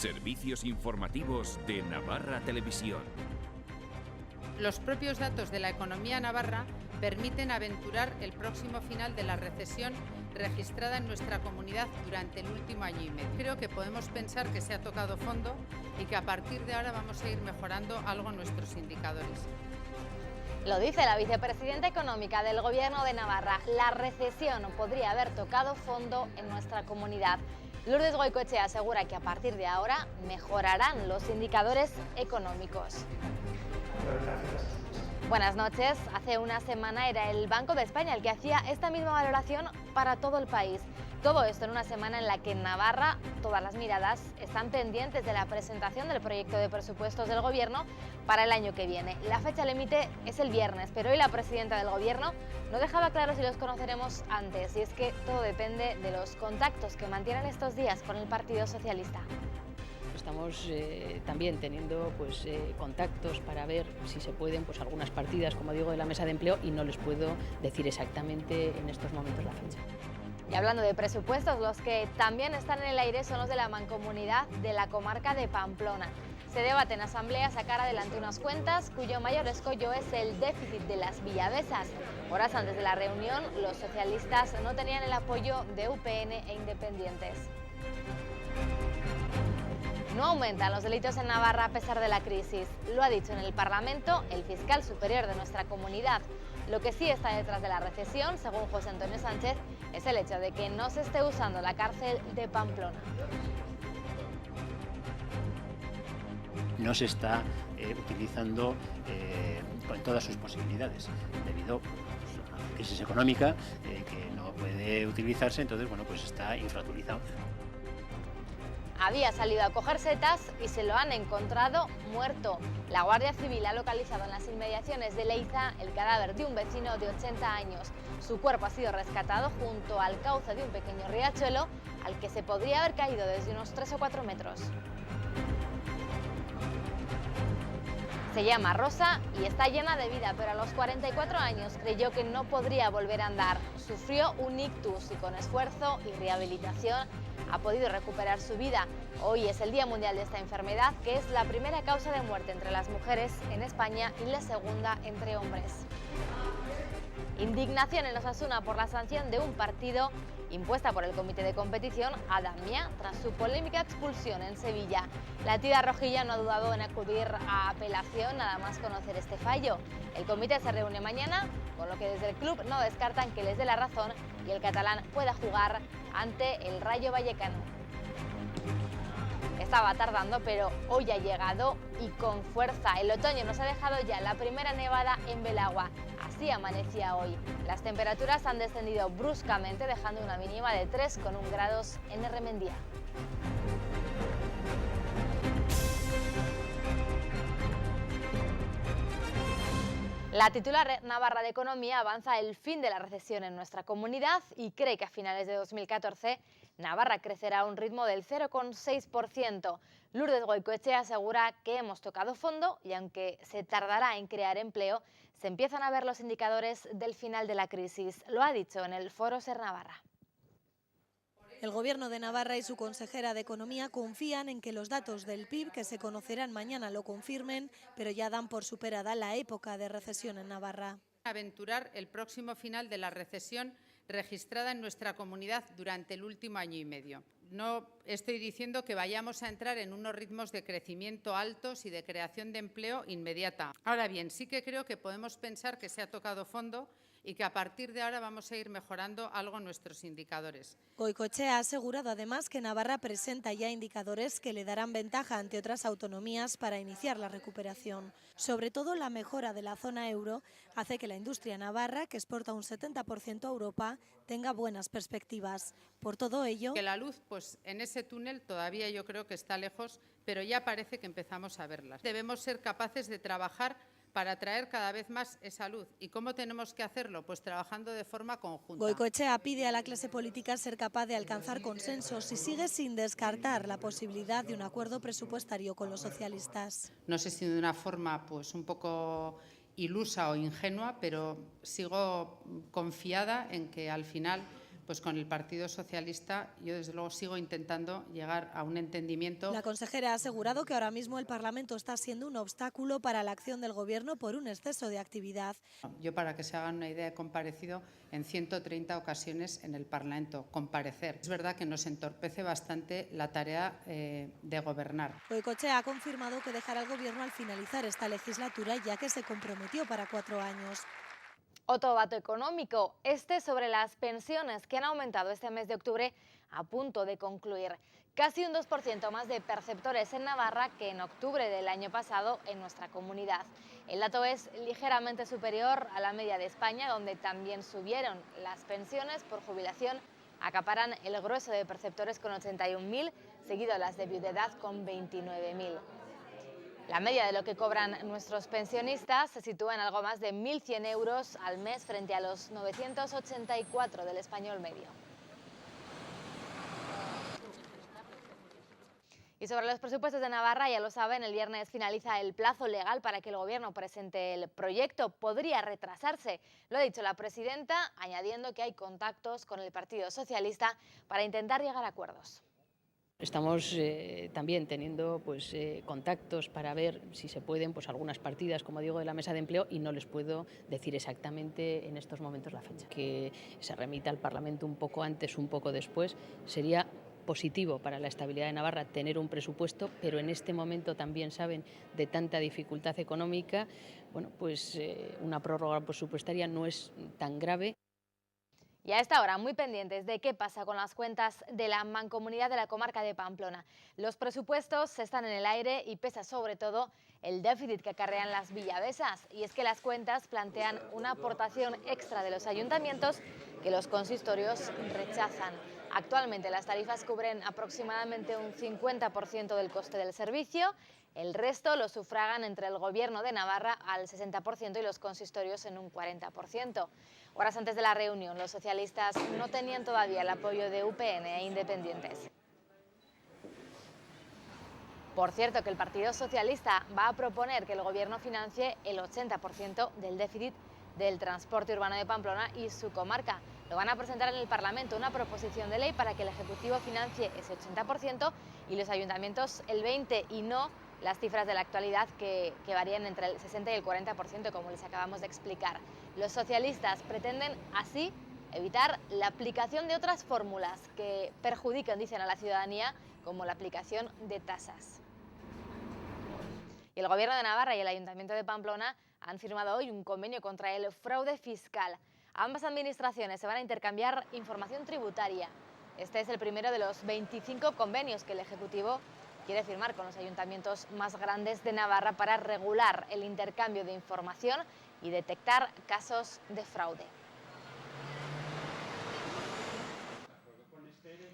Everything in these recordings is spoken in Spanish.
Servicios informativos de Navarra Televisión. Los propios datos de la economía navarra permiten aventurar el próximo final de la recesión registrada en nuestra comunidad durante el último año y medio. Creo que podemos pensar que se ha tocado fondo y que a partir de ahora vamos a ir mejorando algo nuestros indicadores. Lo dice la vicepresidenta económica del Gobierno de Navarra. La recesión podría haber tocado fondo en nuestra comunidad. Lourdes Goicoechea asegura que a partir de ahora mejorarán los indicadores económicos. Buenas noches. Hace una semana era el Banco de España el que hacía esta misma valoración para todo el país. Todo esto en una semana en la que en Navarra todas las miradas están pendientes de la presentación del proyecto de presupuestos del Gobierno para el año que viene. La fecha límite es el viernes, pero hoy la presidenta del Gobierno no dejaba claro si los conoceremos antes, y es que todo depende de los contactos que mantienen estos días con el Partido Socialista. Estamos también teniendo contactos para ver si se pueden algunas partidas, como digo, de la mesa de empleo, y no les puedo decir exactamente en estos momentos la fecha. Y hablando de presupuestos, los que también están en el aire son los de la Mancomunidad de la comarca de Pamplona. Se debate en asamblea sacar adelante unas cuentas cuyo mayor escollo es el déficit de las villavesas. Horas antes de la reunión, los socialistas no tenían el apoyo de UPN e independientes. No aumentan los delitos en Navarra a pesar de la crisis. Lo ha dicho en el Parlamento el fiscal superior de nuestra comunidad. Lo que sí está detrás de la recesión, según José Antonio Sánchez, es el hecho de que no se esté usando la cárcel de Pamplona. No se está utilizando con todas sus posibilidades, debido a la crisis económica que no puede utilizarse, entonces está infrautilizado. Había salido a coger setas y se lo han encontrado muerto. La Guardia Civil ha localizado en las inmediaciones de Leiza el cadáver de un vecino de 80 años. Su cuerpo ha sido rescatado junto al cauce de un pequeño riachuelo al que se podría haber caído desde unos 3 o 4 metros. Se llama Rosa y está llena de vida, pero a los 44 años creyó que no podría volver a andar. Sufrió un ictus y con esfuerzo y rehabilitación ha podido recuperar su vida. Hoy es el Día Mundial de esta enfermedad, que es la primera causa de muerte entre las mujeres en España y la segunda entre hombres. Indignación en Osasuna por la sanción de un partido impuesta por el comité de competición a Damià tras su polémica expulsión en Sevilla. La tira rojilla no ha dudado en acudir a apelación nada más conocer este fallo. El comité se reúne mañana, con lo que desde el club no descartan que les dé la razón y el catalán pueda jugar ante el Rayo Vallecano. Estaba tardando, pero hoy ha llegado y con fuerza. El otoño nos ha dejado ya la primera nevada en Belagua. Así amanecía hoy. Las temperaturas han descendido bruscamente, dejando una mínima de 3,1 grados en Erremendía. La titular navarra de Economía avanza el fin de la recesión en nuestra comunidad y cree que a finales de 2014 Navarra crecerá a un ritmo del 0,6%. Lourdes Goicoechea asegura que hemos tocado fondo y aunque se tardará en crear empleo, se empiezan a ver los indicadores del final de la crisis. Lo ha dicho en el Foro Ser Navarra. El Gobierno de Navarra y su consejera de Economía confían en que los datos del PIB que se conocerán mañana lo confirmen, pero ya dan por superada la época de recesión en Navarra. Aventurar el próximo final de la recesión registrada en nuestra comunidad durante el último año y medio. No estoy diciendo que vayamos a entrar en unos ritmos de crecimiento altos y de creación de empleo inmediata. Ahora bien, sí que creo que podemos pensar que se ha tocado fondo y que a partir de ahora vamos a ir mejorando algo nuestros indicadores. Goicoechea ha asegurado además que Navarra presenta ya indicadores que le darán ventaja ante otras autonomías para iniciar la recuperación. Sobre todo la mejora de la zona euro hace que la industria navarra, que exporta un 70% a Europa, tenga buenas perspectivas. Por todo ello, que la luz en ese túnel todavía yo creo que está lejos, pero ya parece que empezamos a verla. Debemos ser capaces de trabajar para atraer cada vez más esa luz. ¿Y cómo tenemos que hacerlo? Pues trabajando de forma conjunta. Goicoechea pide a la clase política ser capaz de alcanzar consensos y sigue sin descartar la posibilidad de un acuerdo presupuestario con los socialistas. No sé si de una forma un poco ilusa o ingenua, pero sigo confiada en que al final pues con el Partido Socialista yo desde luego sigo intentando llegar a un entendimiento. La consejera ha asegurado que ahora mismo el Parlamento está siendo un obstáculo para la acción del Gobierno por un exceso de actividad. Yo, para que se hagan una idea, he comparecido en 130 ocasiones en el Parlamento, comparecer. Es verdad que nos entorpece bastante la tarea de gobernar. Goicoechea ha confirmado que dejará el Gobierno al finalizar esta legislatura, ya que se comprometió para 4 años. Otro dato económico, este sobre las pensiones que han aumentado este mes de octubre a punto de concluir. Casi un 2% más de perceptores en Navarra que en octubre del año pasado en nuestra comunidad. El dato es ligeramente superior a la media de España, donde también subieron las pensiones por jubilación. Acaparan el grueso de perceptores con 81.000, seguido las de viudedad con 29.000. La media de lo que cobran nuestros pensionistas se sitúa en algo más de 1.100 euros al mes frente a los 984 del español medio. Y sobre los presupuestos de Navarra, ya lo saben, el viernes finaliza el plazo legal para que el Gobierno presente el proyecto. Podría retrasarse, lo ha dicho la presidenta, añadiendo que hay contactos con el Partido Socialista para intentar llegar a acuerdos. Estamos también teniendo contactos para ver si se pueden algunas partidas, como digo, de la mesa de empleo, y no les puedo decir exactamente en estos momentos la fecha. Que se remita al Parlamento un poco antes, un poco después, sería positivo para la estabilidad de Navarra tener un presupuesto, pero en este momento también saben de tanta dificultad económica, una prórroga presupuestaria no es tan grave. Y a esta hora, muy pendientes de qué pasa con las cuentas de la Mancomunidad de la comarca de Pamplona. Los presupuestos están en el aire y pesa sobre todo el déficit que acarrean las villavesas. Y es que las cuentas plantean una aportación extra de los ayuntamientos que los consistorios rechazan. Actualmente las tarifas cubren aproximadamente un 50% del coste del servicio. El resto lo sufragan entre el Gobierno de Navarra al 60% y los consistorios en un 40%. Horas antes de la reunión, los socialistas no tenían todavía el apoyo de UPN e independientes. Por cierto, que el Partido Socialista va a proponer que el Gobierno financie el 80% del déficit del transporte urbano de Pamplona y su comarca. Lo van a presentar en el Parlamento, una proposición de ley para que el Ejecutivo financie ese 80% y los ayuntamientos el 20%, y no las cifras de la actualidad que varían entre el 60 y el 40%, como les acabamos de explicar. Los socialistas pretenden así evitar la aplicación de otras fórmulas que perjudican, dicen, a la ciudadanía, como la aplicación de tasas. Y el Gobierno de Navarra y el Ayuntamiento de Pamplona han firmado hoy un convenio contra el fraude fiscal. Ambas administraciones se van a intercambiar información tributaria. Este es el primero de los 25 convenios que el Ejecutivo quiere firmar con los ayuntamientos más grandes de Navarra para regular el intercambio de información y detectar casos de fraude.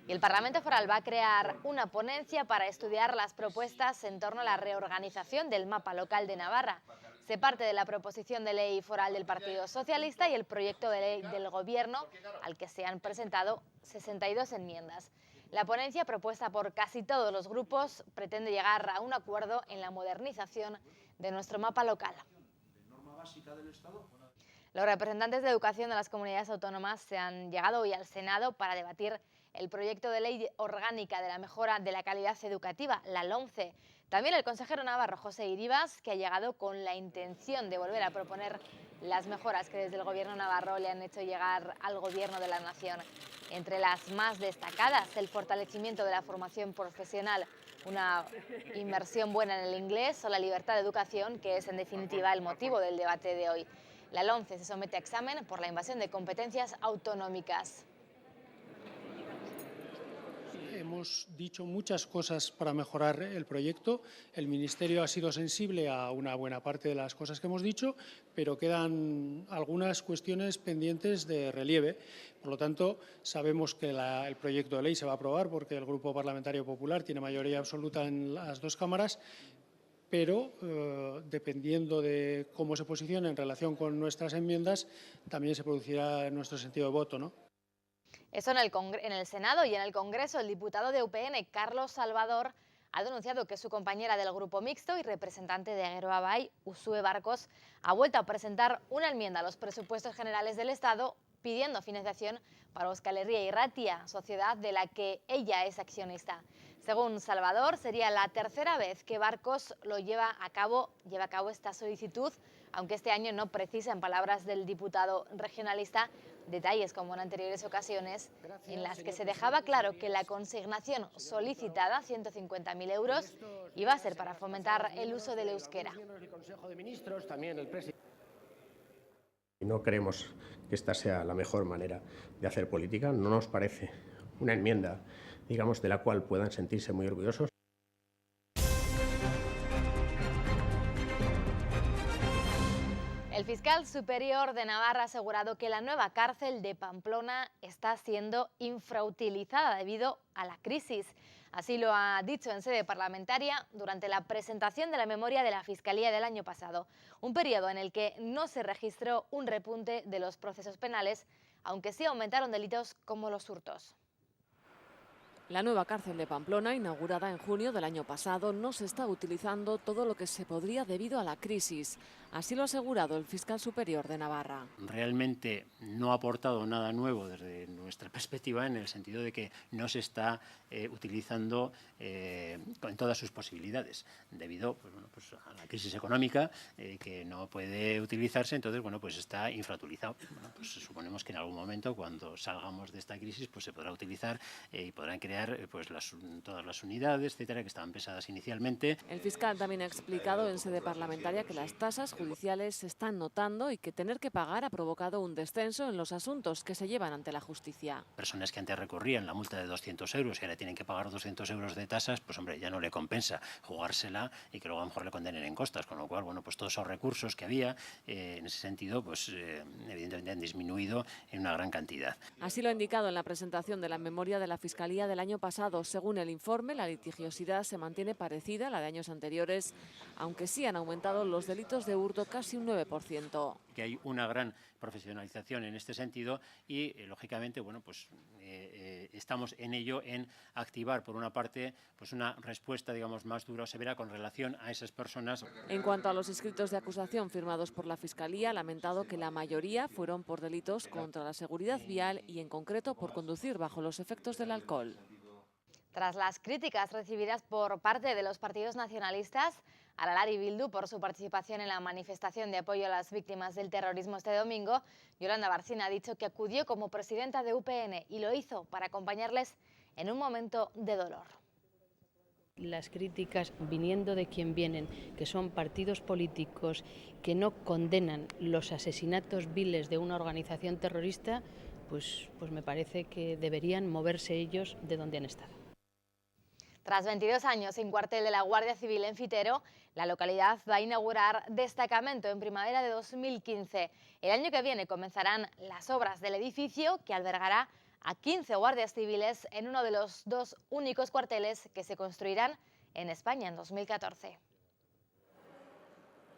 Y el Parlamento Foral va a crear una ponencia para estudiar las propuestas en torno a la reorganización del mapa local de Navarra. Se parte de la proposición de ley foral del Partido Socialista y el proyecto de ley del Gobierno, al que se han presentado 62 enmiendas. La ponencia, propuesta por casi todos los grupos, pretende llegar a un acuerdo en la modernización de nuestro mapa local. Los representantes de educación de las comunidades autónomas se han llegado hoy al Senado para debatir el proyecto de ley orgánica de la mejora de la calidad educativa, la LOMCE. También el consejero navarro José Iribas, que ha llegado con la intención de volver a proponer las mejoras que desde el Gobierno navarro le han hecho llegar al Gobierno de la Nación. Entre las más destacadas, el fortalecimiento de la formación profesional, una inmersión buena en el inglés o la libertad de educación, que es en definitiva el motivo del debate de hoy. La LOMCE se somete a examen por la invasión de competencias autonómicas. Hemos dicho muchas cosas para mejorar el proyecto. El Ministerio ha sido sensible a una buena parte de las cosas que hemos dicho, pero quedan algunas cuestiones pendientes de relieve. Por lo tanto, sabemos que el proyecto de ley se va a aprobar porque el Grupo Parlamentario Popular tiene mayoría absoluta en las dos cámaras, pero dependiendo de cómo se posicione en relación con nuestras enmiendas, también se producirá nuestro sentido de voto, ¿no? Eso en el Senado. Y en el Congreso, el diputado de UPN, Carlos Salvador, ha denunciado que su compañera del Grupo Mixto y representante de Agueroa Bay, Usue Barcos, ha vuelto a presentar una enmienda a los presupuestos generales del Estado pidiendo financiación para Euskal Herria y Ratia, sociedad de la que ella es accionista. Según Salvador, sería la tercera vez que Barcos lleva a cabo esta solicitud, aunque este año no precisa, en palabras del diputado regionalista, detalles como en anteriores ocasiones, en las que se dejaba claro que la consignación solicitada, 150.000 euros, iba a ser para fomentar el uso del euskera. No creemos que esta sea la mejor manera de hacer política, no nos parece una enmienda, digamos, de la cual puedan sentirse muy orgullosos. El fiscal superior de Navarra ha asegurado que la nueva cárcel de Pamplona está siendo infrautilizada debido a la crisis. Así lo ha dicho en sede parlamentaria durante la presentación de la memoria de la Fiscalía del año pasado, un periodo en el que no se registró un repunte de los procesos penales, aunque sí aumentaron delitos como los hurtos. La nueva cárcel de Pamplona, inaugurada en junio del año pasado, no se está utilizando todo lo que se podría debido a la crisis. Así lo ha asegurado el fiscal superior de Navarra. Realmente no ha aportado nada nuevo desde nuestra perspectiva, en el sentido de que no se está utilizando con todas sus posibilidades, debido pues a la crisis económica que no puede utilizarse. Entonces, pues está infrautilizado. Pues suponemos que en algún momento, cuando salgamos de esta crisis, pues se podrá utilizar y podrán crear pues todas las unidades, etcétera, que estaban pesadas inicialmente. El fiscal también ha explicado en sede parlamentaria que las tasas judiciales se están notando y que tener que pagar ha provocado un descenso en los asuntos que se llevan ante la justicia. Personas que antes recurrían la multa de 200 euros y ahora tienen que pagar 200 euros de tasas, pues hombre, ya no le compensa jugársela y que luego a lo mejor le condenen en costas, con lo cual, pues todos esos recursos que había, en ese sentido, pues evidentemente han disminuido en una gran cantidad. Así lo ha indicado en la presentación de la memoria de la Fiscalía del año pasado. Según el informe, la litigiosidad se mantiene parecida a la de años anteriores, aunque sí han aumentado los delitos de hurto casi un 9%. Que hay una gran profesionalización en este sentido y, lógicamente, estamos en ello, en activar, por una parte, pues una respuesta, digamos, más dura o severa con relación a esas personas. En cuanto a los escritos de acusación firmados por la Fiscalía, ha lamentado que la mayoría fueron por delitos contra la seguridad vial y, en concreto, por conducir bajo los efectos del alcohol. Tras las críticas recibidas por parte de los partidos nacionalistas, Aralar y Bildu por su participación en la manifestación de apoyo a las víctimas del terrorismo este domingo, Yolanda Barcina ha dicho que acudió como presidenta de UPN y lo hizo para acompañarles en un momento de dolor. Las críticas viniendo de quien vienen, que son partidos políticos que no condenan los asesinatos viles de una organización terrorista, pues me parece que deberían moverse ellos de donde han estado. Tras 22 años sin cuartel de la Guardia Civil en Fitero, la localidad va a inaugurar destacamento en primavera de 2015. El año que viene comenzarán las obras del edificio, que albergará a 15 guardias civiles en uno de los 2 únicos cuarteles que se construirán en España en 2014.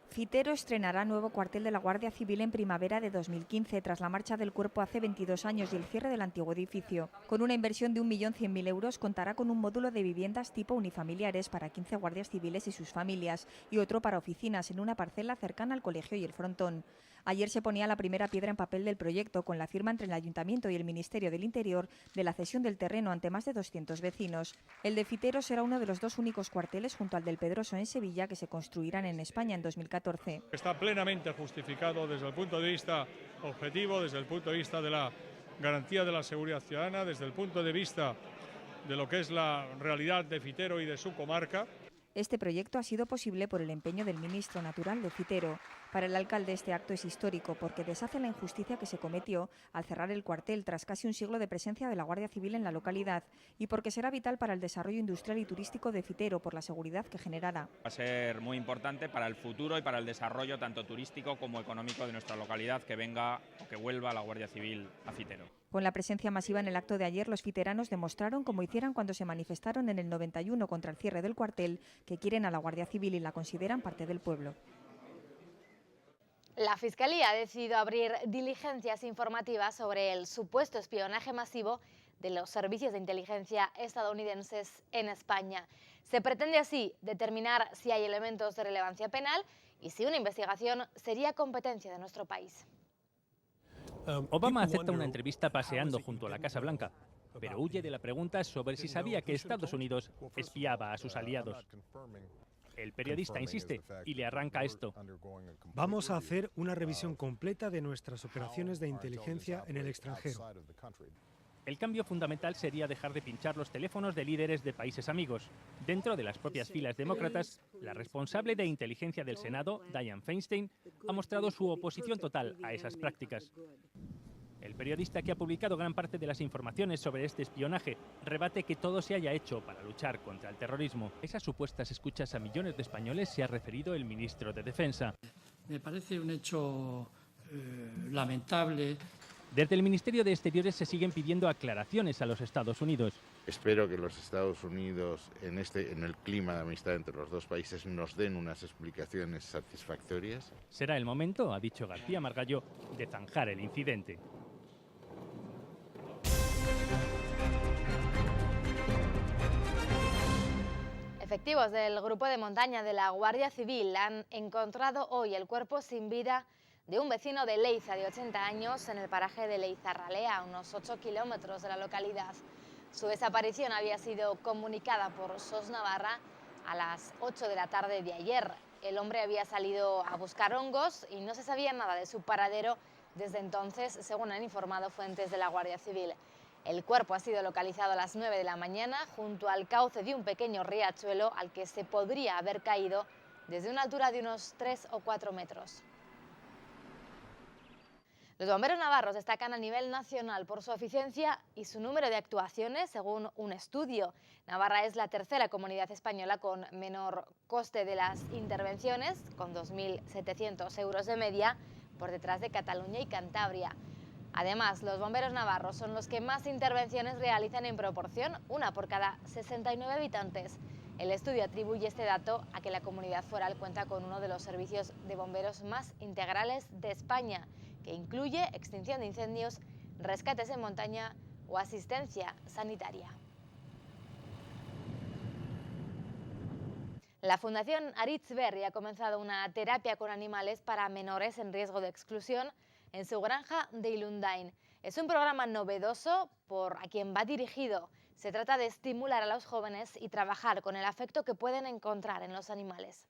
Fitero estrenará nuevo cuartel de la Guardia Civil en primavera de 2015, tras la marcha del cuerpo hace 22 años y el cierre del antiguo edificio. Con una inversión de 1.100.000 euros, contará con un módulo de viviendas tipo unifamiliares para 15 guardias civiles y sus familias y otro para oficinas en una parcela cercana al colegio y el frontón. Ayer se ponía la primera piedra en papel del proyecto, con la firma entre el Ayuntamiento y el Ministerio del Interior de la cesión del terreno ante más de 200 vecinos. El de Fitero será uno de los 2 únicos cuarteles, junto al del Pedroso en Sevilla, que se construirán en España en 2014. Está plenamente justificado desde el punto de vista objetivo, desde el punto de vista de la garantía de la seguridad ciudadana, desde el punto de vista de lo que es la realidad de Fitero y de su comarca. Este proyecto ha sido posible por el empeño del ministro natural de Fitero. Para el alcalde este acto es histórico porque deshace la injusticia que se cometió al cerrar el cuartel tras casi un siglo de presencia de la Guardia Civil en la localidad y porque será vital para el desarrollo industrial y turístico de Fitero por la seguridad que generará. Va a ser muy importante para el futuro y para el desarrollo tanto turístico como económico de nuestra localidad que venga o que vuelva la Guardia Civil a Fitero. Con la presencia masiva en el acto de ayer, los fiteranos demostraron, como hicieran cuando se manifestaron en el 91 contra el cierre del cuartel, que quieren a la Guardia Civil y la consideran parte del pueblo. La Fiscalía ha decidido abrir diligencias informativas sobre el supuesto espionaje masivo de los servicios de inteligencia estadounidenses en España. Se pretende así determinar si hay elementos de relevancia penal y si una investigación sería competencia de nuestro país. Obama acepta una entrevista paseando junto a la Casa Blanca, pero huye de la pregunta sobre si sabía que Estados Unidos espiaba a sus aliados. El periodista insiste y le arranca esto. Vamos a hacer una revisión completa de nuestras operaciones de inteligencia en el extranjero. El cambio fundamental sería dejar de pinchar los teléfonos de líderes de países amigos. Dentro de las propias filas demócratas, la responsable de inteligencia del Senado, Dianne Feinstein, ha mostrado su oposición total a esas prácticas. El periodista que ha publicado gran parte de las informaciones sobre este espionaje rebate que todo se haya hecho para luchar contra el terrorismo. Esas supuestas escuchas a millones de españoles se ha referido el ministro de Defensa. Me parece un hecho lamentable. Desde el Ministerio de Exteriores se siguen pidiendo aclaraciones a los Estados Unidos. Espero que los Estados Unidos, en el clima de amistad entre los dos países, nos den unas explicaciones satisfactorias. Será el momento, ha dicho García Margallo, de zanjar el incidente. Efectivos del grupo de montaña de la Guardia Civil han encontrado hoy el cuerpo sin vida de un vecino de Leiza de 80 años en el paraje de Leizarralea, a unos 8 kilómetros de la localidad. Su desaparición había sido comunicada por SOS Navarra a las 8 de la tarde de ayer. El hombre había salido a buscar hongos y no se sabía nada de su paradero desde entonces, según han informado fuentes de la Guardia Civil. El cuerpo ha sido localizado a las 9 de la mañana junto al cauce de un pequeño riachuelo al que se podría haber caído desde una altura de unos 3 o 4 metros. Los bomberos navarros destacan a nivel nacional por su eficiencia y su número de actuaciones, según un estudio. Navarra es la tercera comunidad española con menor coste de las intervenciones, con 2.700 euros de media, por detrás de Cataluña y Cantabria. Además, los bomberos navarros son los que más intervenciones realizan en proporción, una por cada 69 habitantes. El estudio atribuye este dato a que la comunidad foral cuenta con uno de los servicios de bomberos más integrales de España, que incluye extinción de incendios, rescates en montaña o asistencia sanitaria. La Fundación Aritz-Berri ha comenzado una terapia con animales para menores en riesgo de exclusión en su granja de Ilundain. Es un programa novedoso por a quien va dirigido. Se trata de estimular a los jóvenes y trabajar con el afecto que pueden encontrar en los animales.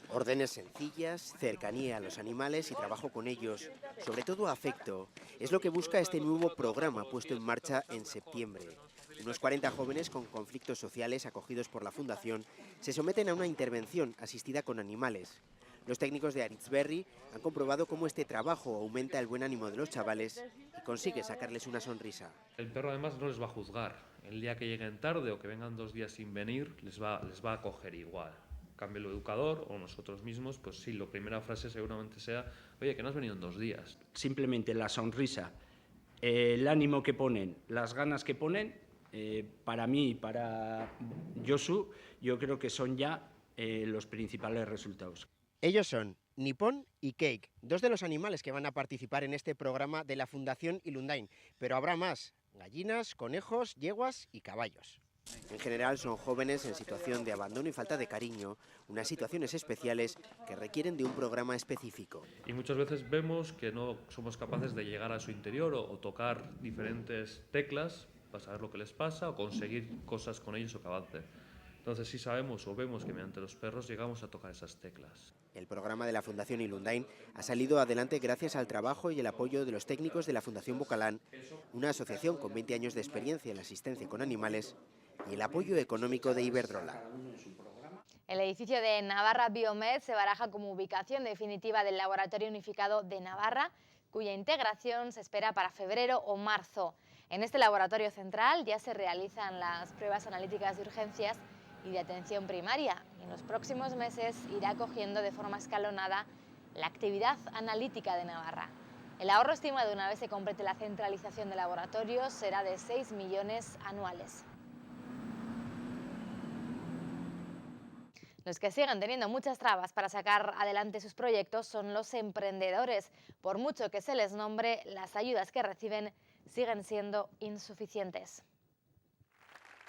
Órdenes sencillas, cercanía a los animales y trabajo con ellos, sobre todo afecto, es lo que busca este nuevo programa puesto en marcha en septiembre. Unos 40 jóvenes con conflictos sociales acogidos por la Fundación se someten a una intervención asistida con animales. Los técnicos de Aritz-Berri han comprobado cómo este trabajo aumenta el buen ánimo de los chavales y consigue sacarles una sonrisa. El perro además no les va a juzgar. El día que lleguen tarde o que vengan 2 días sin venir, les va a acoger igual. Cambie el educador o nosotros mismos, pues sí, la primera frase seguramente sea: oye, que no has venido en 2 días. Simplemente la sonrisa, el ánimo que ponen, las ganas que ponen, para mí y para Josu, yo creo que son ya los principales resultados. Ellos son Nippon y Cake, 2 de los animales que van a participar en este programa de la Fundación Ilundain, pero habrá más: gallinas, conejos, yeguas y caballos. En general son jóvenes en situación de abandono y falta de cariño, unas situaciones especiales que requieren de un programa específico. Y muchas veces vemos que no somos capaces de llegar a su interior o tocar diferentes teclas para saber lo que les pasa o conseguir cosas con ellos o que avancen. Entonces sí sabemos o vemos que mediante los perros llegamos a tocar esas teclas. El programa de la Fundación Ilundain ha salido adelante gracias al trabajo y el apoyo de los técnicos de la Fundación Bocalán, una asociación con 20 años de experiencia en la asistencia con animales, y el apoyo económico de Iberdrola. El edificio de Navarra Biomed se baraja como ubicación definitiva del Laboratorio Unificado de Navarra, cuya integración se espera para febrero o marzo. En este laboratorio central ya se realizan las pruebas analíticas de urgencias y de atención primaria, y en los próximos meses irá cogiendo de forma escalonada la actividad analítica de Navarra. El ahorro estimado una vez se complete la centralización de laboratorios será de 6 millones anuales. Los que siguen teniendo muchas trabas para sacar adelante sus proyectos son los emprendedores. Por mucho que se les nombre, las ayudas que reciben siguen siendo insuficientes.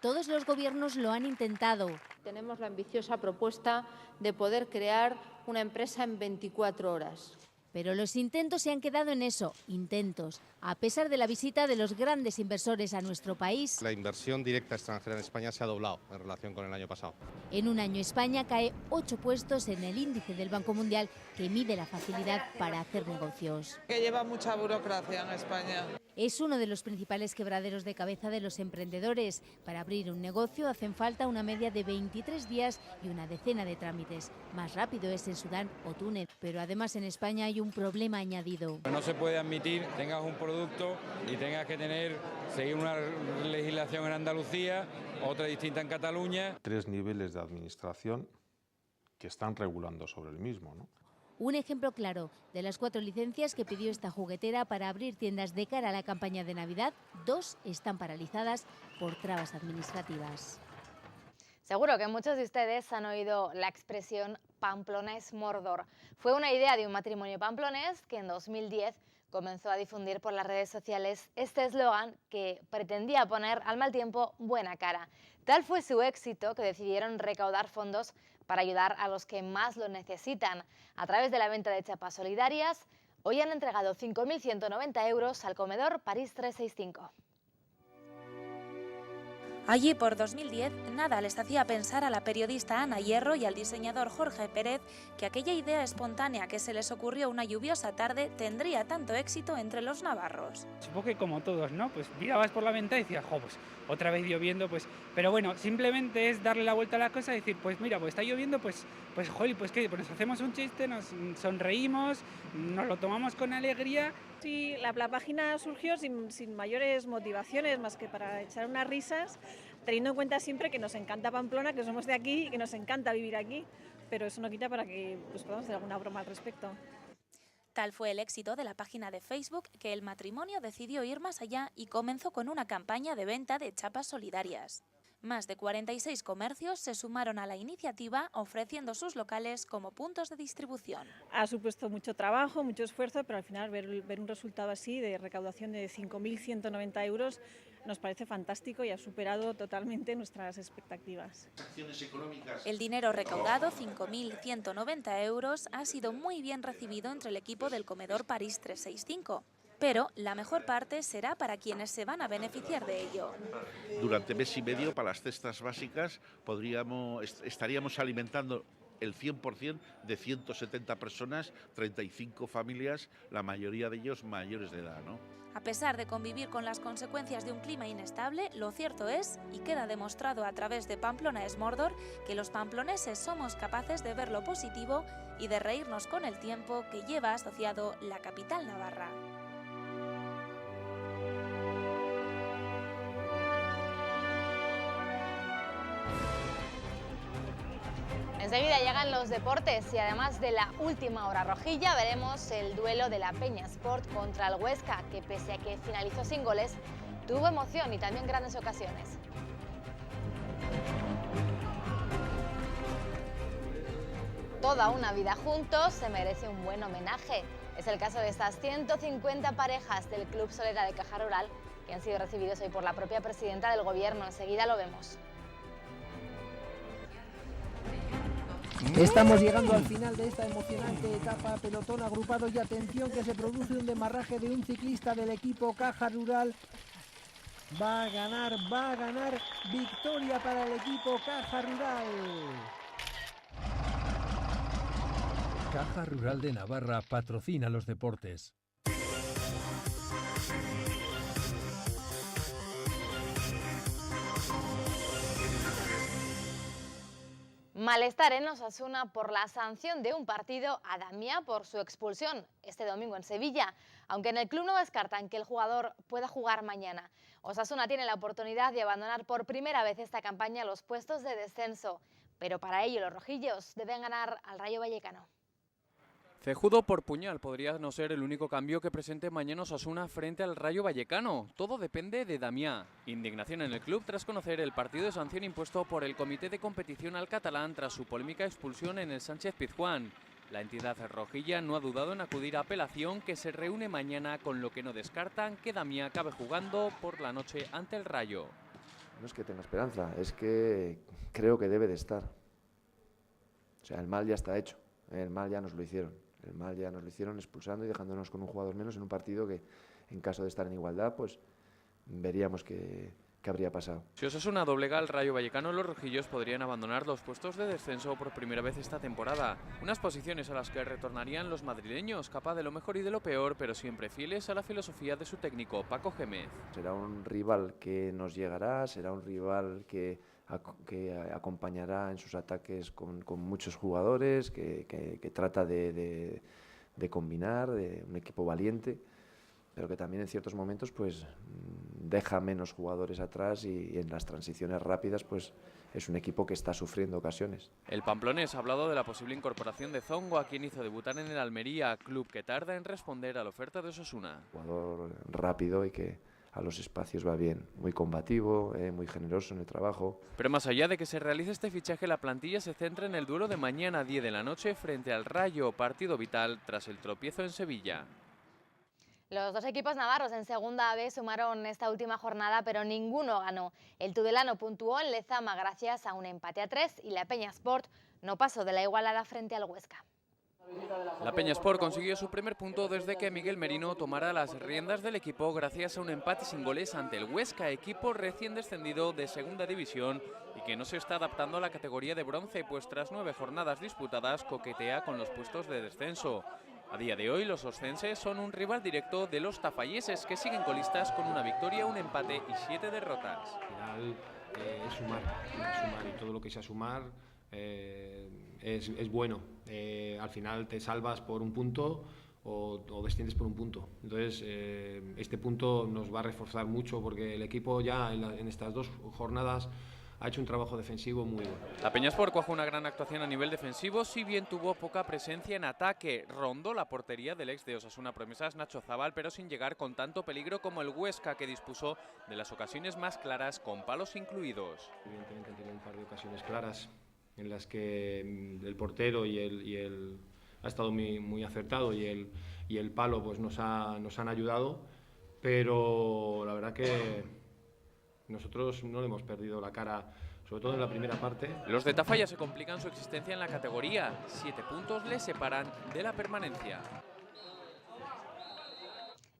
Todos los gobiernos lo han intentado. Tenemos la ambiciosa propuesta de poder crear una empresa en 24 horas. Pero los intentos se han quedado en eso, intentos, a pesar de la visita de los grandes inversores a nuestro país. La inversión directa extranjera en España se ha doblado en relación con el año pasado. En un año España cae 8 puestos en el índice del Banco Mundial que mide la facilidad para hacer negocios. Que lleva mucha burocracia en España. Es uno de los principales quebraderos de cabeza de los emprendedores. Para abrir un negocio hacen falta una media de 23 días y una decena de trámites. Más rápido es en Sudán o Túnez, pero además en España hay un problema añadido. No se puede admitir que tengas un producto y tengas que seguir una legislación en Andalucía, otra distinta en Cataluña. 3 niveles de administración que están regulando sobre el mismo, ¿no? Un ejemplo claro, de las 4 licencias que pidió esta juguetera para abrir tiendas de cara a la campaña de Navidad, 2 están paralizadas por trabas administrativas. Seguro que muchos de ustedes han oído la expresión Pamplona es Mordor. Fue una idea de un matrimonio pamplonés que en 2010 comenzó a difundir por las redes sociales este eslogan que pretendía poner al mal tiempo buena cara. Tal fue su éxito que decidieron recaudar fondos para ayudar a los que más lo necesitan. A través de la venta de chapas solidarias, hoy han entregado 5.190 euros al comedor París 365. Allí por 2010, nada les hacía pensar a la periodista Ana Hierro y al diseñador Jorge Pérez que aquella idea espontánea que se les ocurrió una lluviosa tarde tendría tanto éxito entre los navarros. Supongo que como todos, ¿no? Pues mirabas por la ventana y decías, pues otra vez lloviendo, pues... Pero bueno, simplemente es darle la vuelta a la cosa y decir, pues mira, pues está lloviendo, pues joder, pues qué, pues nos hacemos un chiste, nos sonreímos, nos lo tomamos con alegría. Sí, la página surgió sin mayores motivaciones, más que para echar unas risas, teniendo en cuenta siempre que nos encanta Pamplona, que somos de aquí y que nos encanta vivir aquí, pero eso no quita para que pues, podamos hacer alguna broma al respecto. Tal fue el éxito de la página de Facebook que el matrimonio decidió ir más allá y comenzó con una campaña de venta de chapas solidarias. Más de 46 comercios se sumaron a la iniciativa ofreciendo sus locales como puntos de distribución. Ha supuesto mucho trabajo, mucho esfuerzo, pero al final ver un resultado así de recaudación de 5.190 euros nos parece fantástico y ha superado totalmente nuestras expectativas. El dinero recaudado, 5.190 euros, ha sido muy bien recibido entre el equipo del comedor París 365. Pero la mejor parte será para quienes se van a beneficiar de ello. Durante mes y medio, para las cestas básicas, estaríamos alimentando el 100% de 170 personas, 35 familias, la mayoría de ellos mayores de edad, ¿no? A pesar de convivir con las consecuencias de un clima inestable, lo cierto es, y queda demostrado a través de Pamplona es Mordor, que los pamploneses somos capaces de ver lo positivo y de reírnos con el tiempo que lleva asociado la capital navarra. Enseguida llegan los deportes y además de la última hora rojilla veremos el duelo de la Peña Sport contra el Huesca, que pese a que finalizó sin goles, tuvo emoción y también grandes ocasiones. Toda una vida juntos se merece un buen homenaje. Es el caso de estas 150 parejas del Club Solera de Caja Rural que han sido recibidos hoy por la propia presidenta del Gobierno. Enseguida lo vemos. Estamos llegando al final de esta emocionante etapa, pelotón agrupado y atención que se produce un demarraje de un ciclista del equipo Caja Rural. Va a ganar, victoria para el equipo Caja Rural. Caja Rural de Navarra patrocina los deportes. Malestar en Osasuna por la sanción de un partido a Damià por su expulsión este domingo en Sevilla. Aunque en el club no descartan que el jugador pueda jugar mañana. Osasuna tiene la oportunidad de abandonar por primera vez esta campaña los puestos de descenso. Pero para ello los rojillos deben ganar al Rayo Vallecano. Cejudo por puñal podría no ser el único cambio que presente mañana Osasuna frente al Rayo Vallecano. Todo depende de Damià. Indignación en el club tras conocer el partido de sanción impuesto por el Comité de Competición al catalán tras su polémica expulsión en el Sánchez Pizjuán. La entidad rojilla no ha dudado en acudir a apelación que se reúne mañana, con lo que no descartan que Damià acabe jugando por la noche ante el Rayo. No es que tenga esperanza, es que creo que debe de estar. O sea, el mal ya está hecho, el mal ya nos lo hicieron. El mal ya nos lo hicieron expulsando y dejándonos con un jugador menos en un partido que, en caso de estar en igualdad, pues veríamos qué habría pasado. Si Osasuna doblega al Rayo Vallecano, los rojillos podrían abandonar los puestos de descenso por primera vez esta temporada. Unas posiciones a las que retornarían los madrileños, capaz de lo mejor y de lo peor, pero siempre fieles a la filosofía de su técnico, Paco Gémez. Será un rival que nos llegará, será un rival que acompañará en sus ataques con muchos jugadores, que trata de combinar, de un equipo valiente, pero que también en ciertos momentos pues deja menos jugadores atrás y en las transiciones rápidas pues es un equipo que está sufriendo ocasiones. El pamplonés ha hablado de la posible incorporación de Zongo, a quien hizo debutar en el Almería, club que tarda en responder a la oferta de Osasuna. Jugador rápido y que a los espacios va bien, muy combativo, muy generoso en el trabajo. Pero más allá de que se realice este fichaje, la plantilla se centra en el duelo de mañana 10 de la noche frente al Rayo, partido vital tras el tropiezo en Sevilla. Los dos equipos navarros en Segunda B sumaron esta última jornada, pero ninguno ganó. El Tudelano puntuó en Lezama gracias a un empate a 3 y la Peñasport no pasó de la igualada frente al Huesca. La Peñasport consiguió su primer punto desde que Miguel Merino tomara las riendas del equipo gracias a un empate sin goles ante el Huesca, equipo recién descendido de Segunda División y que no se está adaptando a la categoría de bronce, pues tras 9 jornadas disputadas coquetea con los puestos de descenso. A día de hoy los oscenses son un rival directo de los tafalleses, que siguen colistas con una victoria, un empate y 7 derrotas. Al final es sumar y todo lo que sea sumar es bueno. Al final te salvas por un punto o desciendes por un punto. Entonces este punto nos va a reforzar mucho porque el equipo ya en estas 2 jornadas ha hecho un trabajo defensivo muy bueno. La Peñasport cuajó una gran actuación a nivel defensivo, si bien tuvo poca presencia en ataque. Rondó la portería del ex de Osasuna Promesas, Nacho Zabal, pero sin llegar con tanto peligro como el Huesca, que dispuso de las ocasiones más claras con palos incluidos. Evidentemente han tenido un par de ocasiones claras en las que el portero ha estado muy acertado y el palo pues nos han ayudado, pero la verdad que nosotros no le hemos perdido la cara, sobre todo en la primera parte. Los de Tafalla se complican su existencia en la categoría. 7 puntos les separan de la permanencia.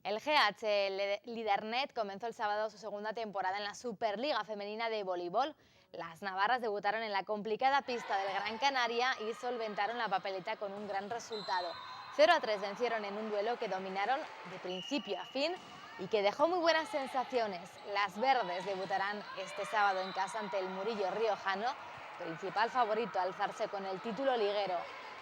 El GH Lidernet comenzó el sábado su segunda temporada en la Superliga Femenina de Voleibol. Las navarras debutaron en la complicada pista del Gran Canaria y solventaron la papeleta con un gran resultado. 0-3 vencieron en un duelo que dominaron de principio a fin y que dejó muy buenas sensaciones. Las verdes debutarán este sábado en casa ante el Murillo riojano, principal favorito a alzarse con el título liguero.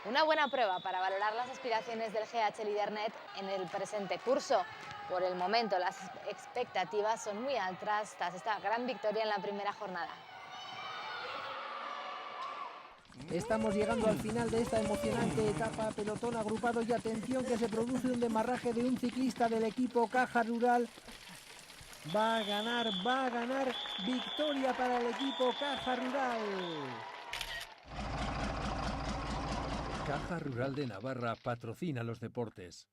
Una buena prueba para valorar las aspiraciones del GH Lidernet en el presente curso. Por el momento las expectativas son muy altas tras esta gran victoria en la primera jornada. Estamos llegando al final de esta emocionante etapa, pelotón agrupado y atención que se produce un demarraje de un ciclista del equipo Caja Rural. Va a ganar, victoria para el equipo Caja Rural. Caja Rural de Navarra patrocina los deportes.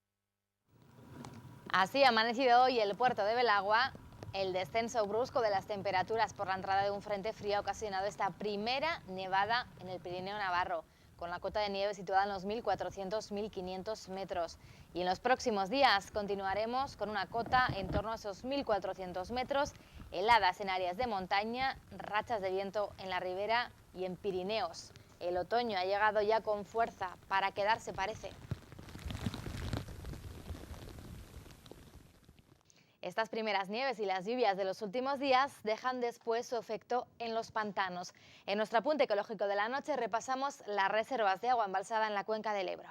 Así ha amanecido hoy el puerto de Belagua. El descenso brusco de las temperaturas por la entrada de un frente frío ha ocasionado esta primera nevada en el Pirineo Navarro, con la cota de nieve situada en los 1.400-1.500 metros. Y en los próximos días continuaremos con una cota en torno a esos 1.400 metros, heladas en áreas de montaña, rachas de viento en la ribera y en Pirineos. El otoño ha llegado ya con fuerza, para quedarse parece. Estas primeras nieves y las lluvias de los últimos días dejan después su efecto en los pantanos. En nuestro apunte ecológico de la noche repasamos las reservas de agua embalsada en la cuenca del Ebro.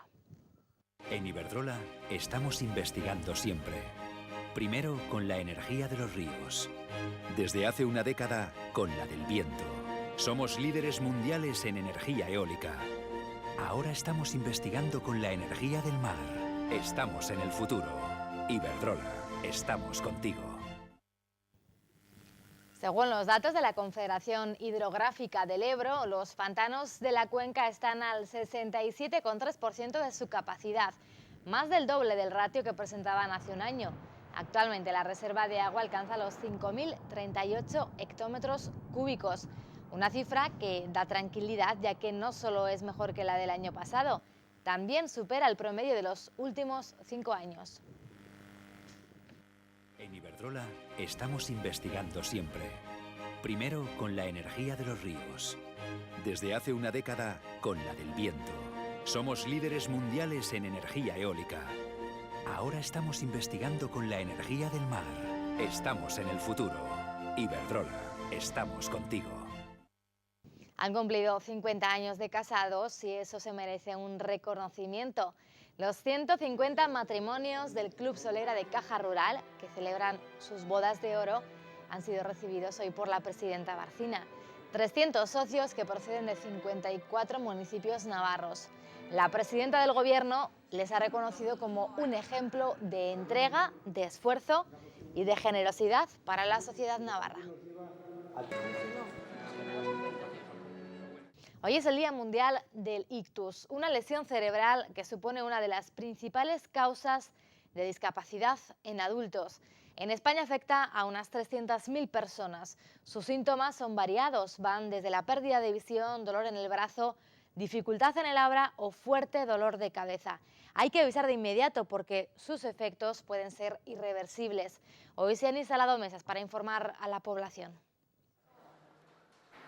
En Iberdrola estamos investigando siempre. Primero con la energía de los ríos. Desde hace una década con la del viento. Somos líderes mundiales en energía eólica. Ahora estamos investigando con la energía del mar. Estamos en el futuro. Iberdrola. Estamos contigo. Según los datos de la Confederación Hidrográfica del Ebro, los pantanos de la cuenca están al 67,3% de su capacidad, más del doble del ratio que presentaban hace un año. Actualmente la reserva de agua alcanza los 5.038 hectómetros cúbicos, una cifra que da tranquilidad ya que no solo es mejor que la del año pasado, también supera el promedio de los últimos 5 años. En Iberdrola estamos investigando siempre. Primero con la energía de los ríos. Desde hace una década con la del viento. Somos líderes mundiales en energía eólica. Ahora estamos investigando con la energía del mar. Estamos en el futuro. Iberdrola, estamos contigo. Han cumplido 50 años de casados y eso se merece un reconocimiento. Los 150 matrimonios del Club Solera de Caja Rural, que celebran sus bodas de oro, han sido recibidos hoy por la presidenta Barcina. 300 socios que proceden de 54 municipios navarros. La presidenta del Gobierno les ha reconocido como un ejemplo de entrega, de esfuerzo y de generosidad para la sociedad navarra. Hoy es el Día Mundial del Ictus, una lesión cerebral que supone una de las principales causas de discapacidad en adultos. En España afecta a unas 300.000 personas. Sus síntomas son variados, van desde la pérdida de visión, dolor en el brazo, dificultad en el habla o fuerte dolor de cabeza. Hay que avisar de inmediato porque sus efectos pueden ser irreversibles. Hoy se han instalado mesas para informar a la población.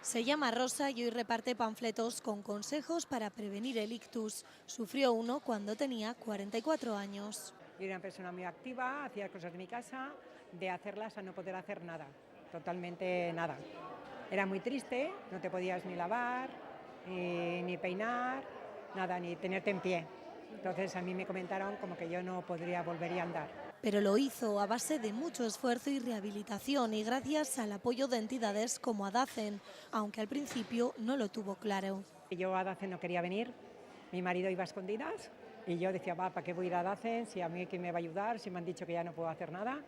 Se llama Rosa y hoy reparte panfletos con consejos para prevenir el ictus. Sufrió uno cuando tenía 44 años. Yo era una persona muy activa, hacía cosas de mi casa, de hacerlas a no poder hacer nada, totalmente nada. Era muy triste, no te podías ni lavar, ni peinar, nada, ni tenerte en pie. Entonces a mí me comentaron como que yo no podría volver a andar. Pero lo hizo a base de mucho esfuerzo y rehabilitación y gracias al apoyo de entidades como Adacen, aunque al principio no lo tuvo claro. Yo a Adacen no quería venir, mi marido iba a escondidas y yo decía, ¿para qué voy a ir a Adacen? Si a mí quién me va a ayudar, si me han dicho que ya no puedo hacer nada.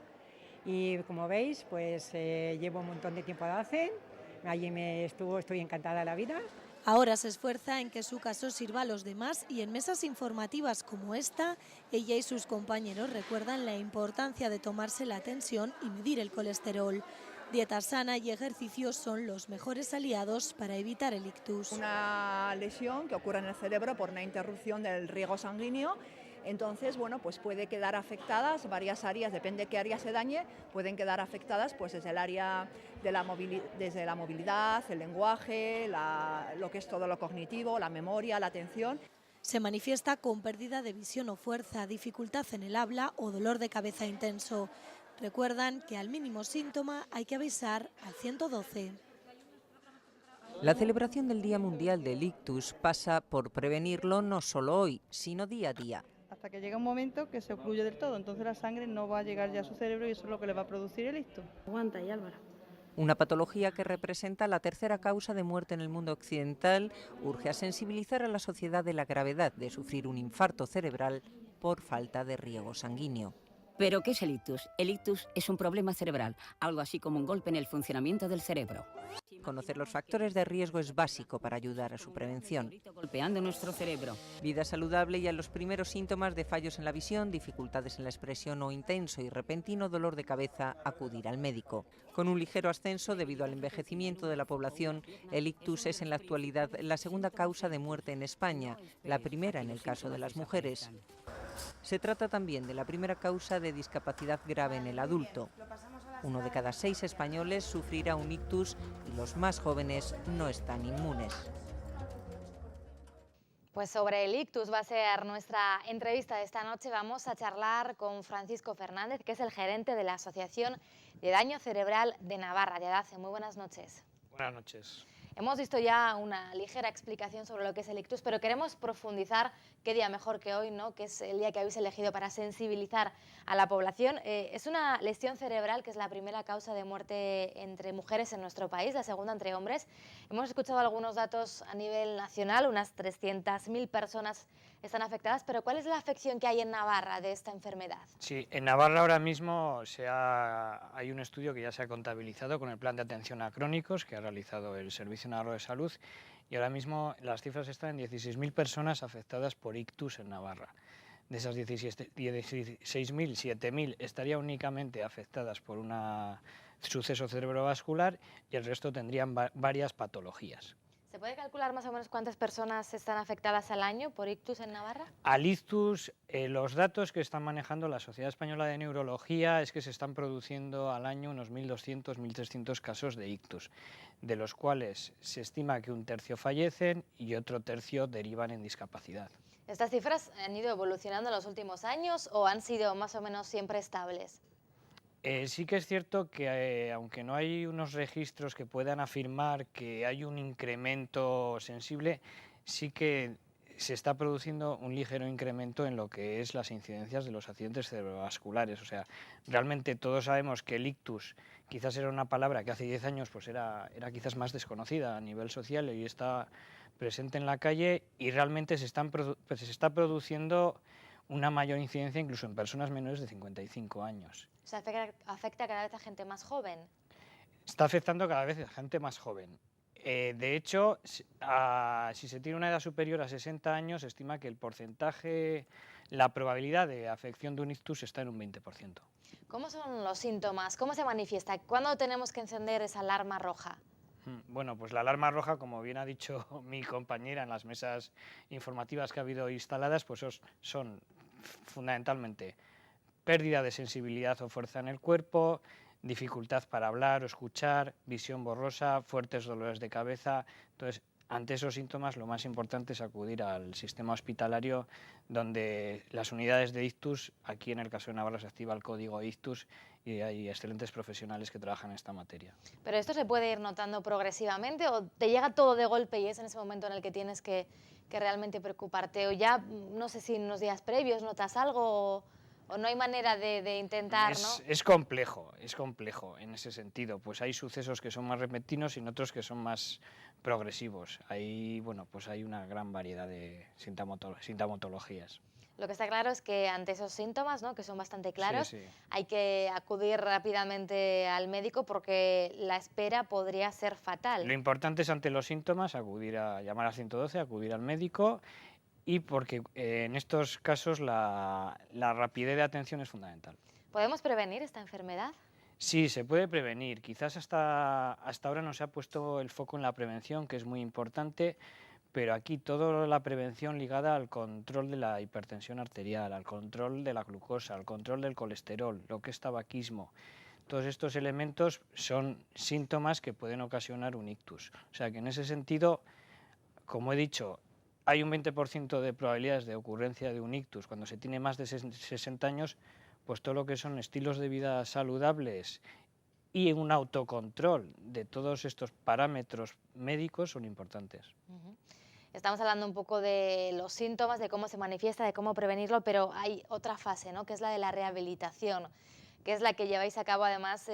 Y como veis, pues llevo un montón de tiempo a Adacen, allí estoy encantada de la vida. Ahora se esfuerza en que su caso sirva a los demás y en mesas informativas como esta, ella y sus compañeros recuerdan la importancia de tomarse la tensión y medir el colesterol. Dieta sana y ejercicios son los mejores aliados para evitar el ictus. Una lesión que ocurre en el cerebro por una interrupción del riego sanguíneo. Entonces, bueno, pues puede quedar afectadas varias áreas, depende de qué área se dañe, pueden quedar afectadas pues desde el área de desde la movilidad, el lenguaje, lo que es todo lo cognitivo, la memoria, la atención. Se manifiesta con pérdida de visión o fuerza, dificultad en el habla o dolor de cabeza intenso. Recuerdan que al mínimo síntoma hay que avisar al 112. La celebración del Día Mundial del Ictus pasa por prevenirlo no solo hoy, sino día a día. Hasta que llega un momento que se ocluye del todo, entonces la sangre no va a llegar ya a su cerebro y eso es lo que le va a producir el ictus. Aguanta ahí, Álvaro. Una patología que representa la tercera causa de muerte en el mundo occidental urge a sensibilizar a la sociedad de la gravedad de sufrir un infarto cerebral por falta de riego sanguíneo. ¿Pero qué es el ictus? El ictus es un problema cerebral, algo así como un golpe en el funcionamiento del cerebro. Conocer los factores de riesgo es básico para ayudar a su prevención. Golpeando nuestro cerebro. Vida saludable y a los primeros síntomas de fallos en la visión, dificultades en la expresión o intenso y repentino dolor de cabeza, acudir al médico. Con un ligero ascenso debido al envejecimiento de la población, el ictus es en la actualidad la segunda causa de muerte en España, la primera en el caso de las mujeres. Se trata también de la primera causa de discapacidad grave en el adulto. 1 de cada 6 españoles sufrirá un ictus y los más jóvenes no están inmunes. Pues sobre el ictus va a ser nuestra entrevista de esta noche. Vamos a charlar con Francisco Fernández, que es el gerente de la Asociación de Daño Cerebral de Navarra, de Adacen. Muy buenas noches. Buenas noches. Hemos visto ya una ligera explicación sobre lo que es el ictus, pero queremos profundizar, qué día mejor que hoy, ¿no? Que es el día que habéis elegido para sensibilizar a la población. Es una lesión cerebral que es la primera causa de muerte entre mujeres en nuestro país, la segunda entre hombres. Hemos escuchado algunos datos a nivel nacional, unas 300.000 personas están afectadas, pero ¿cuál es la afección que hay en Navarra de esta enfermedad? Sí, en Navarra ahora mismo hay un estudio que ya se ha contabilizado con el plan de atención a crónicos que ha realizado el Servicio Navarro de Salud y ahora mismo las cifras están en 16.000 personas afectadas por ictus en Navarra. De esas 16.000, 7.000 estarían únicamente afectadas por un suceso cerebrovascular y el resto tendrían varias patologías. ¿Se puede calcular más o menos cuántas personas están afectadas al año por ictus en Navarra? Al ictus, los datos que están manejando la Sociedad Española de Neurología es que se están produciendo al año unos 1.200, 1.300 casos de ictus, de los cuales se estima que un tercio fallecen y otro tercio derivan en discapacidad. ¿Estas cifras han ido evolucionando en los últimos años o han sido más o menos siempre estables? Sí que es cierto que aunque no hay unos registros que puedan afirmar que hay un incremento sensible, sí que se está produciendo un ligero incremento en lo que es las incidencias de los accidentes cerebrovasculares. O sea, realmente todos sabemos que el ictus quizás era una palabra que hace 10 años pues era quizás más desconocida a nivel social y está presente en la calle, y realmente se está produciendo una mayor incidencia incluso en personas menores de 55 años. O sea, afecta cada vez a gente más joven. Está afectando cada vez a gente más joven. De hecho, si se tiene una edad superior a 60 años, se estima que el porcentaje, la probabilidad de afección de un ictus está en un 20%. ¿Cómo son los síntomas? ¿Cómo se manifiesta? ¿Cuándo tenemos que encender esa alarma roja? Bueno, pues la alarma roja, como bien ha dicho mi compañera en las mesas informativas que ha habido instaladas, pues son fundamentalmente pérdida de sensibilidad o fuerza en el cuerpo, dificultad para hablar o escuchar, visión borrosa, fuertes dolores de cabeza. Entonces, ante esos síntomas, lo más importante es acudir al sistema hospitalario, donde las unidades de ictus, aquí en el caso de Navarra se activa el código ictus y hay excelentes profesionales que trabajan en esta materia. ¿Pero esto se puede ir notando progresivamente o te llega todo de golpe y es en ese momento en el que tienes que realmente preocuparte? O ya, no sé si en unos días previos notas algo o no hay manera de intentar, ¿no? Es complejo en ese sentido. Pues hay sucesos que son más repentinos y otros que son más progresivos. Ahí, bueno, pues hay una gran variedad de sintomatologías. Lo que está claro es que ante esos síntomas, ¿no?, que son bastante claros, sí. hay que acudir rápidamente al médico porque la espera podría ser fatal. Lo importante es, ante los síntomas, llamar al 112, acudir al médico, y porque en estos casos la rapidez de atención es fundamental. ¿Podemos prevenir esta enfermedad? Sí, se puede prevenir. Quizás hasta ahora no se ha puesto el foco en la prevención, que es muy importante, pero aquí toda la prevención ligada al control de la hipertensión arterial, al control de la glucosa, al control del colesterol, lo que es tabaquismo. Todos estos elementos son síntomas que pueden ocasionar un ictus. O sea que en ese sentido, como he dicho, hay un 20% de probabilidades de ocurrencia de un ictus cuando se tiene más de 60 años, pues todo lo que son estilos de vida saludables y un autocontrol de todos estos parámetros médicos son importantes. Estamos hablando un poco de los síntomas, de cómo se manifiesta, de cómo prevenirlo, pero hay otra fase, ¿no?, que es la de la rehabilitación, que es la que lleváis a cabo además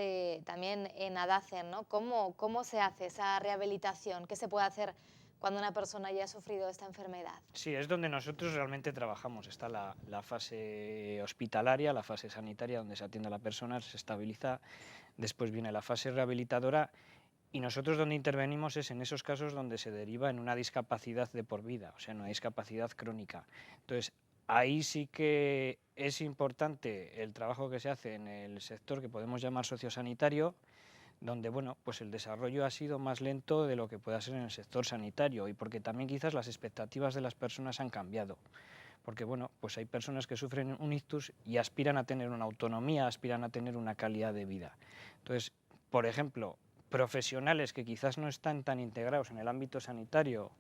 también en ADACEN, ¿no? ¿Cómo se hace esa rehabilitación? ¿Qué se puede hacer cuando una persona ya ha sufrido esta enfermedad? Sí, es donde nosotros realmente trabajamos. Está la fase hospitalaria, la fase sanitaria, donde se atiende a la persona, se estabiliza. Después viene la fase rehabilitadora, y nosotros donde intervenimos es en esos casos donde se deriva en una discapacidad de por vida, o sea, en una discapacidad crónica. Entonces, ahí sí que es importante el trabajo que se hace en el sector que podemos llamar sociosanitario, donde, bueno, pues el desarrollo ha sido más lento de lo que pueda ser en el sector sanitario, y porque también quizás las expectativas de las personas han cambiado. Porque, bueno, pues hay personas que sufren un ictus y aspiran a tener una autonomía, aspiran a tener una calidad de vida. Entonces, por ejemplo, profesionales que quizás no están tan integrados en el ámbito sanitario,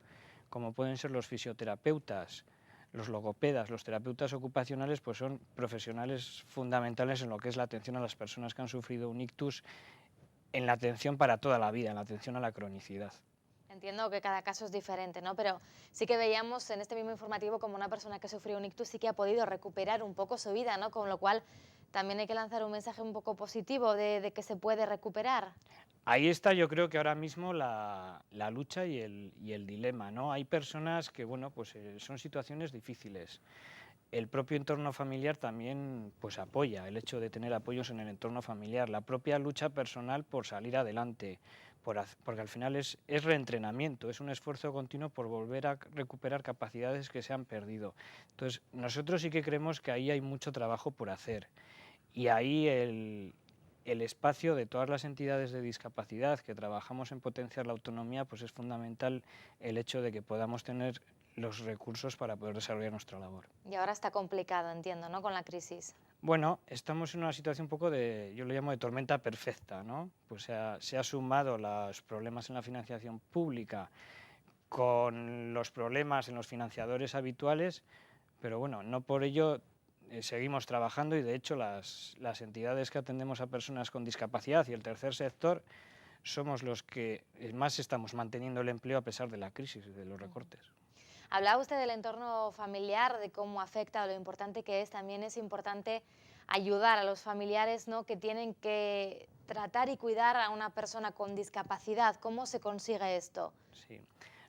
como pueden ser los fisioterapeutas, los logopedas, los terapeutas ocupacionales, pues son profesionales fundamentales en lo que es la atención a las personas que han sufrido un ictus, en la atención para toda la vida, en la atención a la cronicidad. Entiendo que cada caso es diferente, ¿no? Pero sí que veíamos en este mismo informativo como una persona que sufrió un ictus sí que ha podido recuperar un poco su vida, ¿no? Con lo cual también hay que lanzar un mensaje un poco positivo de que se puede recuperar. Ahí está, yo creo que ahora mismo la lucha y el dilema, ¿no? Hay personas que, bueno, pues son situaciones difíciles. El propio entorno familiar también pues apoya el hecho de tener apoyos en el entorno familiar, la propia lucha personal por salir adelante, porque al final es reentrenamiento, es un esfuerzo continuo por volver a recuperar capacidades que se han perdido. Entonces, nosotros sí que creemos que ahí hay mucho trabajo por hacer, y ahí el espacio de todas las entidades de discapacidad que trabajamos en potenciar la autonomía, pues es fundamental el hecho de que podamos tener los recursos para poder desarrollar nuestra labor. Y ahora está complicado, entiendo, ¿no?, con la crisis. Bueno, estamos en una situación un poco de, yo lo llamo de tormenta perfecta, ¿no? Pues se ha sumado los problemas en la financiación pública con los problemas en los financiadores habituales, pero bueno, no por ello seguimos trabajando y de hecho las entidades que atendemos a personas con discapacidad y el tercer sector somos los que más estamos manteniendo el empleo a pesar de la crisis y de los recortes. Hablaba usted del entorno familiar, de cómo afecta, lo importante que es. También es importante ayudar a los familiares, ¿no?, que tienen que tratar y cuidar a una persona con discapacidad. ¿Cómo se consigue esto? Sí.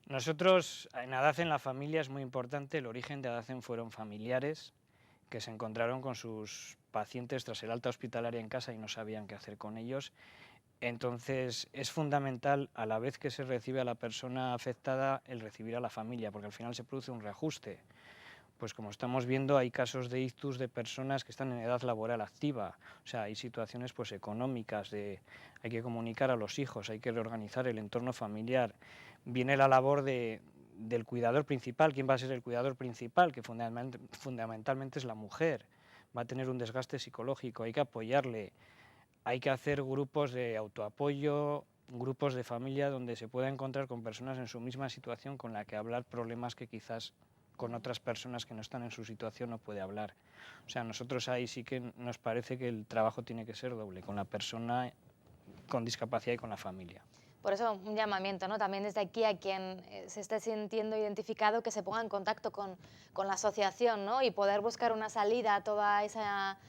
Nosotros, en ADACEN, la familia es muy importante. El origen de ADACEN fueron familiares que se encontraron con sus pacientes tras el alta hospitalaria en casa y no sabían qué hacer con ellos. Entonces es fundamental, a la vez que se recibe a la persona afectada, el recibir a la familia, porque al final se produce un reajuste. Pues como estamos viendo, hay casos de ictus de personas que están en edad laboral activa, o sea, hay situaciones pues económicas, hay que comunicar a los hijos, hay que reorganizar el entorno familiar. Viene la labor del cuidador principal. ¿Quién va a ser el cuidador principal? Que fundamentalmente es la mujer. Va a tener un desgaste psicológico, hay que apoyarle. Hay que hacer grupos de autoapoyo, grupos de familia donde se pueda encontrar con personas en su misma situación con la que hablar problemas que quizás con otras personas que no están en su situación no puede hablar. O sea, nosotros ahí sí que nos parece que el trabajo tiene que ser doble, con la persona con discapacidad y con la familia. Por eso un llamamiento, ¿no?, también desde aquí a quien se esté sintiendo identificado, que se ponga en contacto con la asociación, ¿no?, y poder buscar una salida a toda esa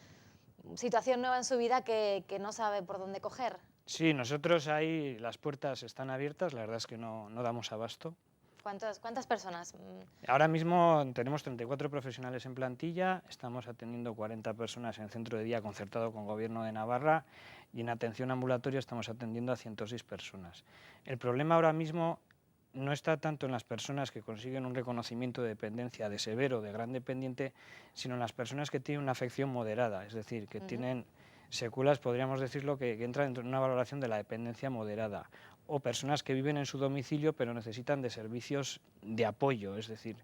situación nueva en su vida que no sabe por dónde coger. Sí, nosotros ahí las puertas están abiertas, la verdad es que no damos abasto. ¿Cuántas personas? Ahora mismo tenemos 34 profesionales en plantilla, estamos atendiendo 40 personas en centro de día concertado con Gobierno de Navarra y en atención ambulatoria estamos atendiendo a 106 personas. El problema ahora mismo no está tanto en las personas que consiguen un reconocimiento de dependencia de severo, de gran dependiente, sino en las personas que tienen una afección moderada, es decir, que tienen secuelas, podríamos decirlo, que entran dentro de una valoración de la dependencia moderada, o personas que viven en su domicilio pero necesitan de servicios de apoyo, es decir,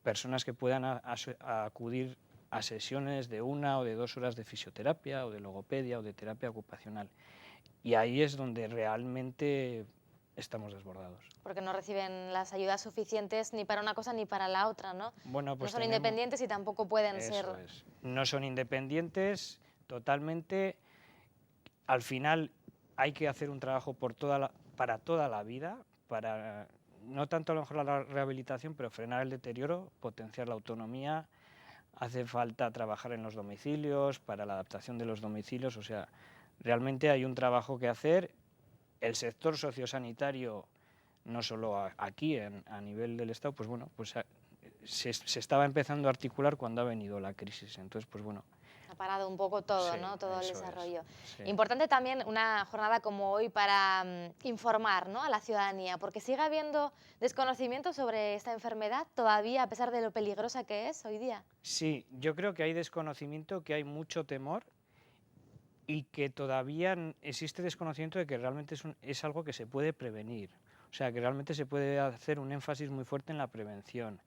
personas que puedan acudir a sesiones de 1 o de 2 horas de fisioterapia o de logopedia o de terapia ocupacional. Y ahí es donde realmente estamos desbordados. Porque no reciben las ayudas suficientes ni para una cosa ni para la otra, ¿no? Bueno, pues no son independientes y tampoco pueden ser... No son independientes totalmente. Al final hay que hacer un trabajo para toda la vida, para no tanto a lo mejor la rehabilitación, pero frenar el deterioro, potenciar la autonomía. Hace falta trabajar en los domicilios, para la adaptación de los domicilios, o sea, realmente hay un trabajo que hacer. El sector sociosanitario, no solo aquí a nivel del Estado, pues bueno, pues se estaba empezando a articular cuando ha venido la crisis. Entonces, pues bueno. Ha parado un poco todo, sí, ¿no?, todo el desarrollo. Sí. Importante también una jornada como hoy para informar, ¿no?, a la ciudadanía, porque sigue habiendo desconocimiento sobre esta enfermedad todavía, a pesar de lo peligrosa que es hoy día. Sí, yo creo que hay desconocimiento, que hay mucho temor y que todavía existe desconocimiento de que realmente es algo que se puede prevenir. O sea, que realmente se puede hacer un énfasis muy fuerte en la prevención.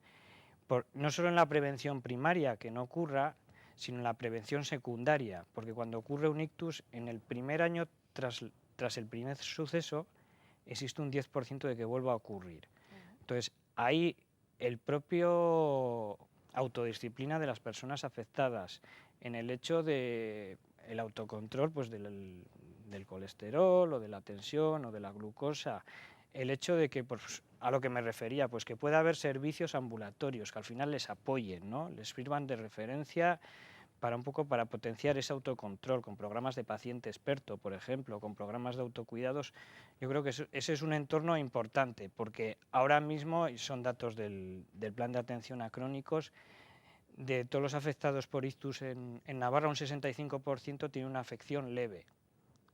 No solo en la prevención primaria, que no ocurra, sino en la prevención secundaria, porque cuando ocurre un ictus, en el primer año tras el primer suceso, existe un 10% de que vuelva a ocurrir. Entonces, ahí el propio autodisciplina de las personas afectadas, en el hecho de el autocontrol pues del colesterol o de la tensión o de la glucosa, el hecho de que, pues, a lo que me refería, pues que pueda haber servicios ambulatorios que al final les apoyen, ¿no?, les sirvan de referencia para potenciar ese autocontrol, con programas de paciente experto, por ejemplo, con programas de autocuidados. Yo creo que ese es un entorno importante, porque ahora mismo, y son datos del Plan de Atención a Crónicos, de todos los afectados por ictus en Navarra, un 65% tiene una afección leve.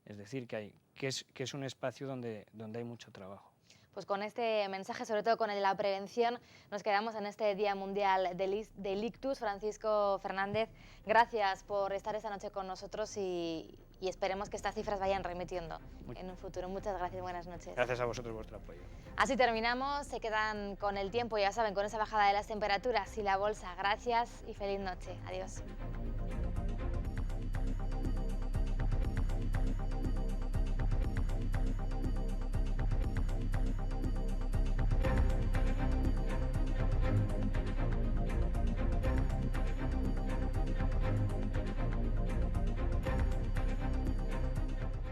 Es decir, que es un espacio donde hay mucho trabajo. Pues con este mensaje, sobre todo con el de la prevención, nos quedamos en este Día Mundial del Ictus. Francisco Fernández, gracias por estar esta noche con nosotros y esperemos que estas cifras vayan remitiendo en un futuro. Muchas gracias, buenas noches. Gracias a vosotros por vuestro apoyo. Así terminamos, se quedan con el tiempo, ya saben, con esa bajada de las temperaturas y la bolsa. Gracias y feliz noche. Adiós.